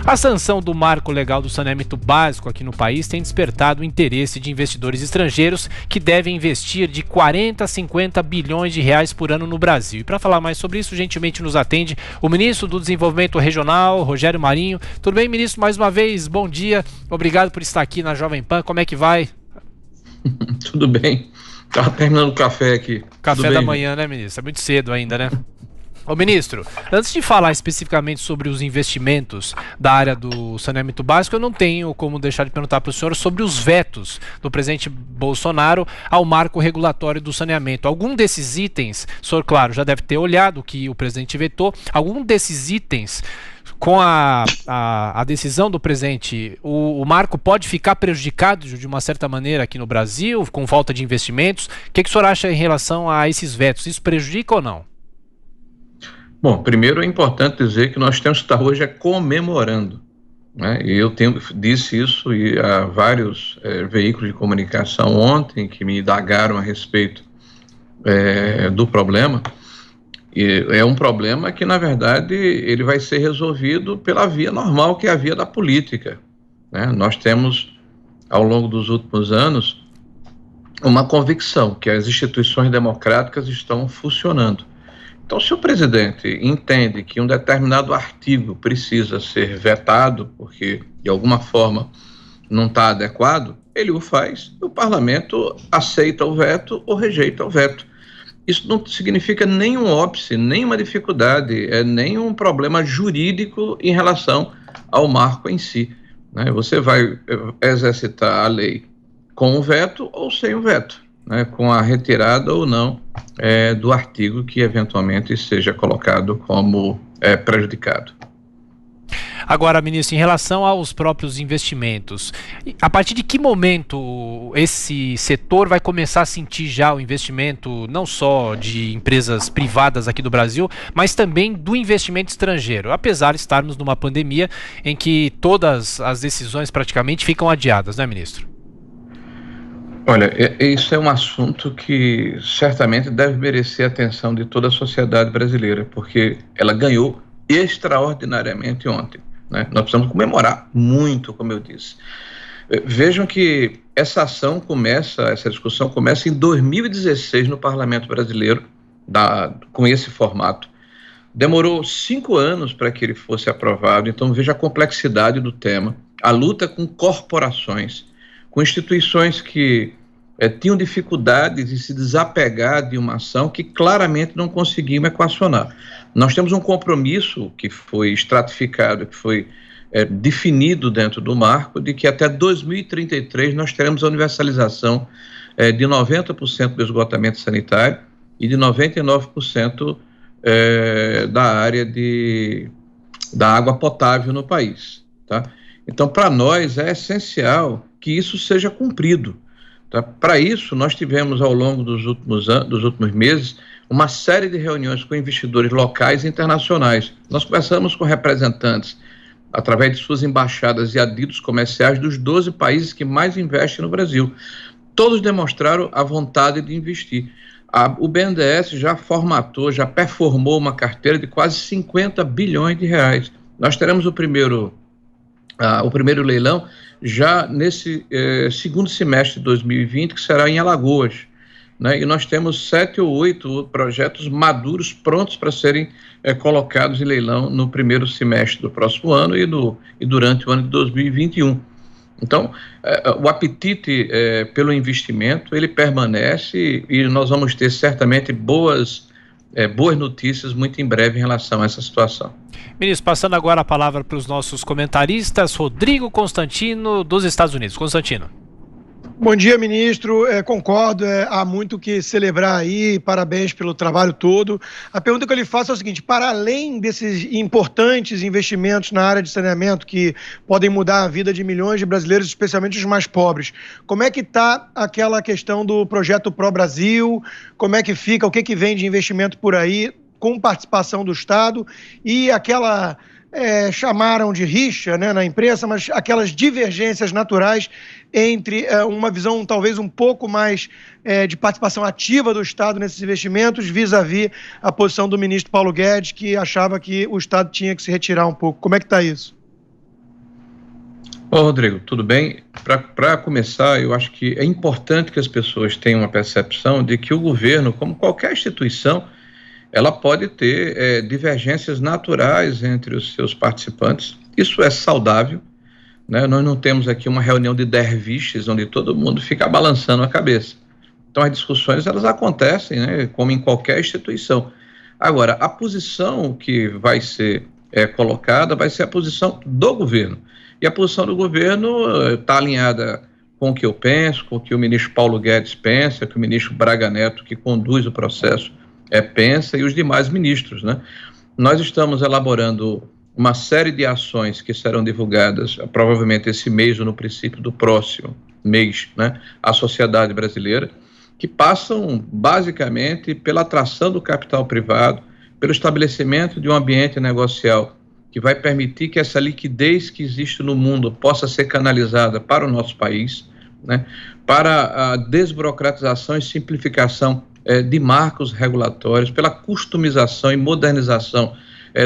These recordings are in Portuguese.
A sanção do marco legal do saneamento básico aqui no país tem despertado o interesse de investidores estrangeiros que devem investir de 40 a 50 bilhões de reais por ano no Brasil. E para falar mais sobre isso, gentilmente nos atende o ministro do Desenvolvimento Regional, Rogério Marinho. Tudo bem, ministro? Mais uma vez, bom dia. Obrigado por estar aqui na Jovem Pan. Como é que vai? Tudo bem. Estava terminando o café aqui. Café da manhã, né, ministro? É muito cedo ainda, né? Ô, ministro, antes de falar especificamente sobre os investimentos da área do saneamento básico, eu não tenho como deixar de perguntar para o senhor sobre os vetos do presidente Bolsonaro ao marco regulatório do saneamento. Algum desses itens, o senhor, claro, já deve ter olhado o que o presidente vetou, algum desses itens, com a decisão do presidente, o marco pode ficar prejudicado de uma certa maneira aqui no Brasil, com falta de investimentos? O que o senhor acha em relação a esses vetos? Isso prejudica ou não? Bom, primeiro é importante dizer que nós temos que estar hoje comemorando, né? E eu disse isso a vários veículos de comunicação ontem que me indagaram a respeito do problema. E é um problema que, na verdade, ele vai ser resolvido pela via normal, que é a via da política, né? Nós temos, ao longo dos últimos anos, uma convicção que as instituições democráticas estão funcionando. Então, se o presidente entende que um determinado artigo precisa ser vetado, porque de alguma forma não está adequado, ele o faz, e o parlamento aceita o veto ou rejeita o veto. Isso não significa nenhum óbice, nenhuma dificuldade, nenhum problema jurídico em relação ao marco em si, né? Você vai exercitar a lei com o veto ou sem o veto, né, com a retirada ou não do artigo que eventualmente seja colocado como prejudicado. Agora, ministro, em relação aos próprios investimentos, a partir de que momento esse setor vai começar a sentir já o investimento, não só de empresas privadas aqui do Brasil, mas também do investimento estrangeiro, apesar de estarmos numa pandemia em que todas as decisões praticamente ficam adiadas, né, ministro? Olha, isso é um assunto que certamente deve merecer a atenção de toda a sociedade brasileira, porque ela ganhou extraordinariamente ontem, né? Nós precisamos comemorar muito, como eu disse. Vejam que essa discussão começa em 2016 no Parlamento Brasileiro, com esse formato. Demorou 5 anos para que ele fosse aprovado, então veja a complexidade do tema, a luta com corporações, com instituições que tinham dificuldade de se desapegar de uma ação que claramente não conseguiam equacionar. Nós temos um compromisso que foi estratificado, que foi definido dentro do marco, de que até 2033 nós teremos a universalização de 90% do esgotamento sanitário e de 99% da área da água potável no país, tá? Então, para nós é essencial que isso seja cumprido, tá? Para isso, nós tivemos ao longo dos últimos meses uma série de reuniões com investidores locais e internacionais. Nós conversamos com representantes, através de suas embaixadas e adidos comerciais, dos 12 países que mais investem no Brasil. Todos demonstraram a vontade de investir. O BNDES já performou uma carteira de quase 50 bilhões de reais. Nós teremos o primeiro leilão já nesse segundo semestre de 2020, que será em Alagoas, né? E nós temos 7 ou 8 projetos maduros prontos para serem colocados em leilão no primeiro semestre do próximo ano e durante o ano de 2021. Então, o apetite pelo investimento, ele permanece e nós vamos ter certamente boas notícias muito em breve em relação a essa situação. Ministro, passando agora a palavra para os nossos comentaristas, Rodrigo Constantino, dos Estados Unidos. Constantino. Bom dia, ministro. Concordo, há muito que celebrar aí, parabéns pelo trabalho todo. A pergunta que eu lhe faço é o seguinte: para além desses importantes investimentos na área de saneamento que podem mudar a vida de milhões de brasileiros, especialmente os mais pobres, como é que está aquela questão do projeto Pro Brasil? Como é que fica, o que vem de investimento por aí, com participação do Estado e aquela... chamaram de rixa, né, na imprensa, mas aquelas divergências naturais entre uma visão talvez um pouco mais de participação ativa do Estado nesses investimentos vis-à-vis a posição do ministro Paulo Guedes, que achava que o Estado tinha que se retirar um pouco. Como é que está isso? Ô, Rodrigo, tudo bem? Para começar, eu acho que é importante que as pessoas tenham uma percepção de que o governo, como qualquer instituição, ela pode ter divergências naturais entre os seus participantes. Isso é saudável, né? Nós não temos aqui uma reunião de derviches onde todo mundo fica balançando a cabeça. Então, as discussões, elas acontecem, né, como em qualquer instituição. Agora, a posição que vai ser colocada vai ser a posição do governo. E a posição do governo está alinhada com o que eu penso, com o que o ministro Paulo Guedes pensa, que o ministro Braga Neto, que conduz o processo, pensa, e os demais ministros, né? Nós estamos elaborando uma série de ações que serão divulgadas provavelmente esse mês ou no princípio do próximo mês, né, à sociedade brasileira, que passam basicamente pela atração do capital privado, pelo estabelecimento de um ambiente negocial que vai permitir que essa liquidez que existe no mundo possa ser canalizada para o nosso país, né, para a desburocratização e simplificação de marcos regulatórios, pela customização e modernização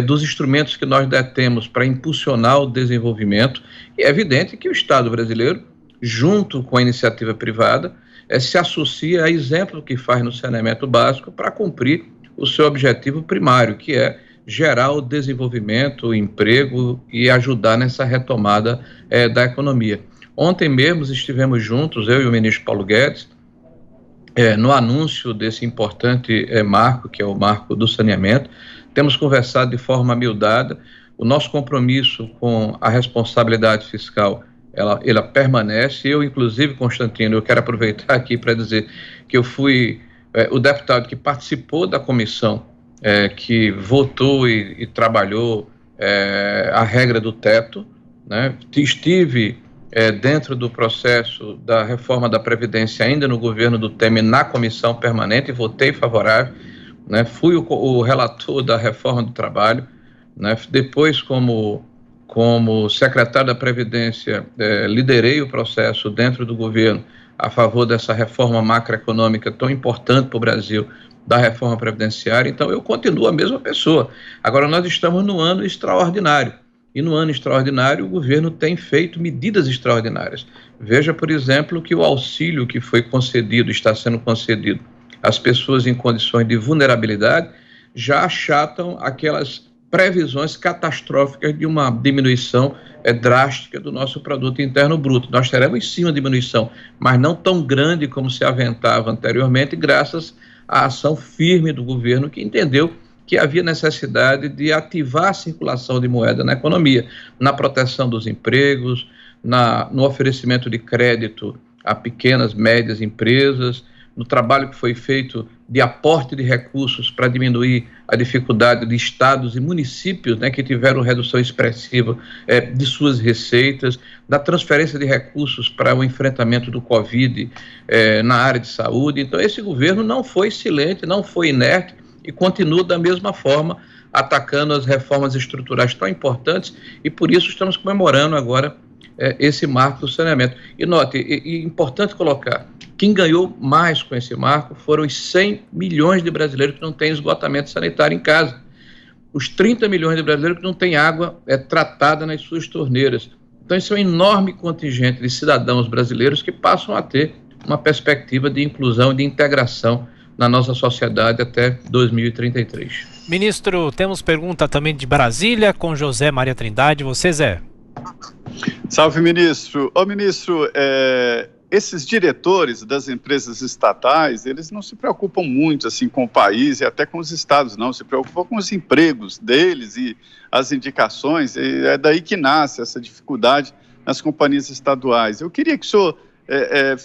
dos instrumentos que nós detemos para impulsionar o desenvolvimento. E é evidente que o Estado brasileiro, junto com a iniciativa privada, se associa a exemplo que faz no saneamento básico para cumprir o seu objetivo primário, que é gerar o desenvolvimento, o emprego e ajudar nessa retomada da economia. Ontem mesmo estivemos juntos, eu e o ministro Paulo Guedes, no anúncio desse importante marco, que é o marco do saneamento. Temos conversado de forma amildada. O nosso compromisso com a responsabilidade fiscal, ela permanece. Eu, inclusive, Constantino, eu quero aproveitar aqui para dizer que eu fui o deputado que participou da comissão que votou e trabalhou a regra do teto, né? Estive dentro do processo da reforma da Previdência ainda no governo do Temer, na comissão permanente, e votei favorável, né? Fui o relator da reforma do trabalho, né? Depois, como secretário da Previdência, liderei o processo dentro do governo a favor dessa reforma macroeconômica tão importante para o Brasil, da reforma previdenciária. Então, eu continuo a mesma pessoa. Agora, nós estamos no ano extraordinário. E no ano extraordinário, o governo tem feito medidas extraordinárias. Veja, por exemplo, que o auxílio que foi concedido, está sendo concedido às pessoas em condições de vulnerabilidade, já achatam aquelas previsões catastróficas de uma diminuição drástica do nosso produto interno bruto. Nós teremos sim uma diminuição, mas não tão grande como se aventava anteriormente, graças à ação firme do governo, que entendeu que havia necessidade de ativar a circulação de moeda na economia, na proteção dos empregos, no oferecimento de crédito a pequenas, médias empresas, no trabalho que foi feito de aporte de recursos para diminuir a dificuldade de estados e municípios, né, que tiveram redução expressiva de suas receitas, da transferência de recursos para o enfrentamento do Covid na área de saúde. Então, esse governo não foi silente, não foi inerte e continua da mesma forma atacando as reformas estruturais tão importantes, e por isso estamos comemorando agora esse marco do saneamento. E note, é importante colocar, quem ganhou mais com esse marco foram os 100 milhões de brasileiros que não têm esgotamento sanitário em casa, os 30 milhões de brasileiros que não têm água tratada nas suas torneiras. Então, isso é um enorme contingente de cidadãos brasileiros que passam a ter uma perspectiva de inclusão e de integração na nossa sociedade até 2033. Ministro, temos pergunta também de Brasília com José Maria Trindade. Você, Zé? Salve, ministro. Ô, ministro, esses diretores das empresas estatais, eles não se preocupam muito assim com o país e até com os estados, não. Se preocupam com os empregos deles e as indicações. E é daí que nasce essa dificuldade nas companhias estaduais. Eu queria que o senhor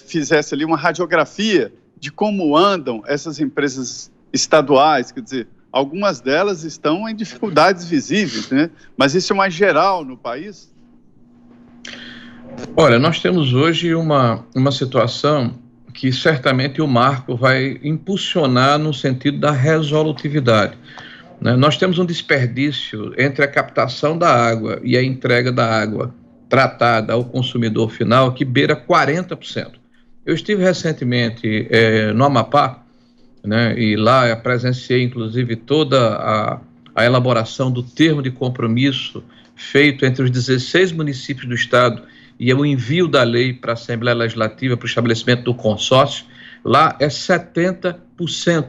fizesse ali uma radiografia de como andam essas empresas estaduais, quer dizer, algumas delas estão em dificuldades visíveis, né? Mas isso é mais geral no país? Olha, nós temos hoje uma situação que certamente o marco vai impulsionar no sentido da resolutividade, né? Nós temos um desperdício entre a captação da água e a entrega da água tratada ao consumidor final que beira 40%. Eu estive recentemente no Amapá, né, e lá presenciei inclusive toda a elaboração do termo de compromisso feito entre os 16 municípios do estado e o envio da lei para a Assembleia Legislativa, para o estabelecimento do consórcio, lá é 70%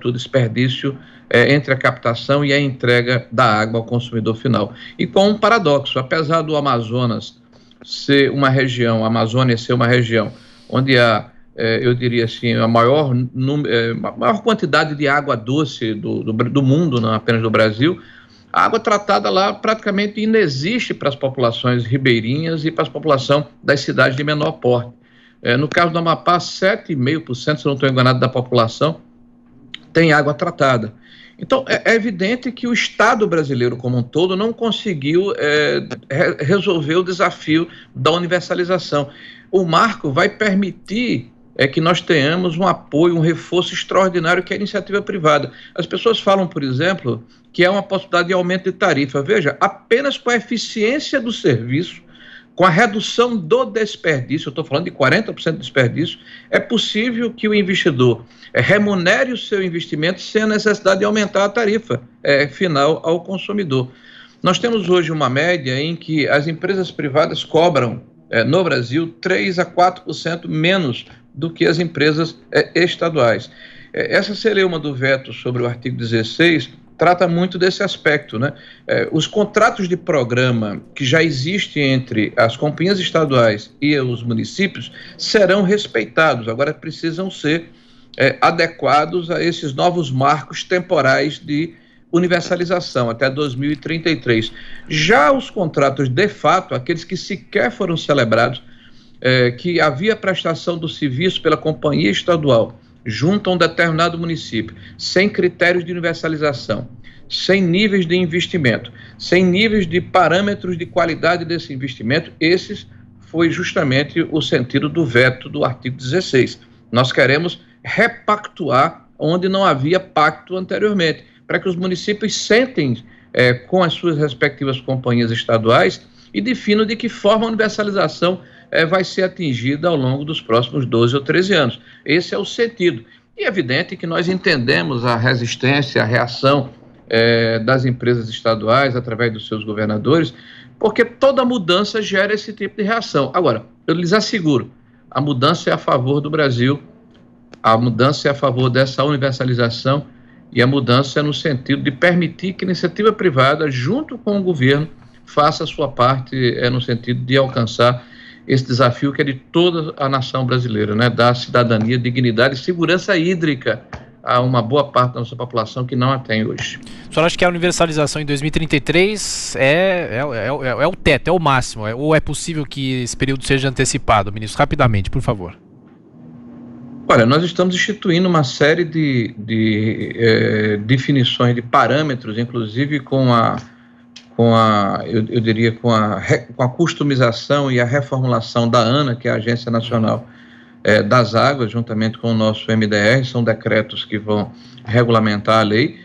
o desperdício entre a captação e a entrega da água ao consumidor final. E com um paradoxo, apesar do Amazonas ser uma região, a Amazônia ser uma região onde há, eu diria assim, a maior quantidade de água doce do mundo, não apenas do Brasil, a água tratada lá praticamente inexiste para as populações ribeirinhas e para a população das cidades de menor porte. No caso do Amapá, 7,5%, se não estou enganado, da população tem água tratada. Então, é evidente que o Estado brasileiro como um todo não conseguiu resolver o desafio da universalização. O marco vai permitir que nós tenhamos um apoio, um reforço extraordinário que é a iniciativa privada. As pessoas falam, por exemplo, que é uma possibilidade de aumento de tarifa. Veja, apenas com a eficiência do serviço, com a redução do desperdício, eu estou falando de 40% de desperdício, é possível que o investidor remunere o seu investimento sem a necessidade de aumentar a tarifa final ao consumidor. Nós temos hoje uma média em que as empresas privadas cobram, no Brasil, 3% a 4% menos do que as empresas estaduais. Essa celeuma do veto sobre o artigo 16 trata muito desse aspecto, né? Os contratos de programa que já existem entre as companhias estaduais e os municípios serão respeitados, agora precisam ser adequados a esses novos marcos temporais de universalização até 2033. Já os contratos de fato, aqueles que sequer foram celebrados, que havia prestação do serviço pela companhia estadual junto a um determinado município, sem critérios de universalização, sem níveis de investimento, sem níveis de parâmetros de qualidade desse investimento, esses foi justamente o sentido do veto do artigo 16. Nós queremos repactuar onde não havia pacto anteriormente, para que os municípios sentem com as suas respectivas companhias estaduais e definam de que forma a universalização vai ser atingida ao longo dos próximos 12 ou 13 anos. Esse é o sentido. E é evidente que nós entendemos a resistência, a reação das empresas estaduais através dos seus governadores, porque toda mudança gera esse tipo de reação. Agora, eu lhes asseguro, a mudança é a favor do Brasil, a mudança é a favor dessa universalização e a mudança é no sentido de permitir que a iniciativa privada, junto com o governo, faça a sua parte no sentido de alcançar esse desafio que é de toda a nação brasileira, né? Dar cidadania, dignidade e segurança hídrica a uma boa parte da nossa população que não a tem hoje. O senhor acha que a universalização em 2033 é o teto, é o máximo, ou é possível que esse período seja antecipado, ministro? Rapidamente, por favor. Olha, nós estamos instituindo uma série de definições de parâmetros, inclusive com a customização e a reformulação da ANA, que é a Agência Nacional das Águas, juntamente com o nosso MDR, são decretos que vão regulamentar a lei,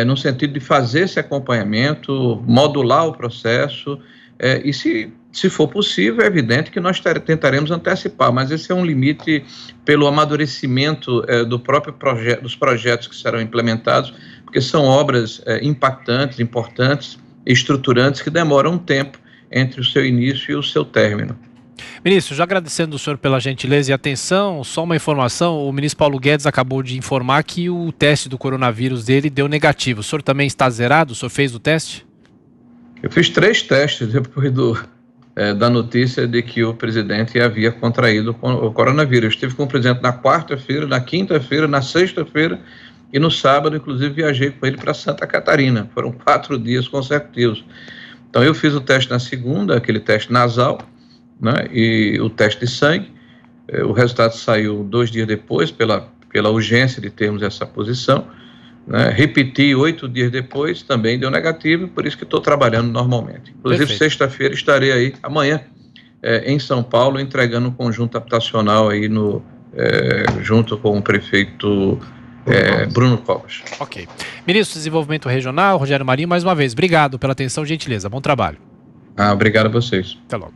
no sentido de fazer esse acompanhamento, modular o processo, e se for possível, é evidente que nós tentaremos antecipar, mas esse é um limite pelo amadurecimento dos projetos que serão implementados, porque são obras impactantes, importantes, estruturantes que demoram um tempo entre o seu início e o seu término. Ministro, já agradecendo o senhor pela gentileza e atenção, só uma informação, o ministro Paulo Guedes acabou de informar que o teste do coronavírus dele deu negativo. O senhor também está zerado? O senhor fez o teste? Eu fiz 3 testes depois da notícia de que o presidente havia contraído o coronavírus. Eu estive com o presidente na quarta-feira, na quinta-feira, na sexta-feira, e no sábado, inclusive, viajei com ele para Santa Catarina. Foram 4 dias consecutivos. Então, eu fiz o teste na segunda, aquele teste nasal, né, e o teste de sangue. O resultado saiu 2 dias depois, pela urgência de termos essa posição. Né. Repeti 8 dias depois, também deu negativo, por isso que estou trabalhando normalmente. Inclusive, sexta-feira estarei aí, amanhã, em São Paulo, entregando um conjunto habitacional aí junto com o prefeito Bruno Covas. Ok. Ministro do Desenvolvimento Regional, Rogério Marinho, mais uma vez, obrigado pela atenção e gentileza. Bom trabalho. Obrigado a vocês. Até logo.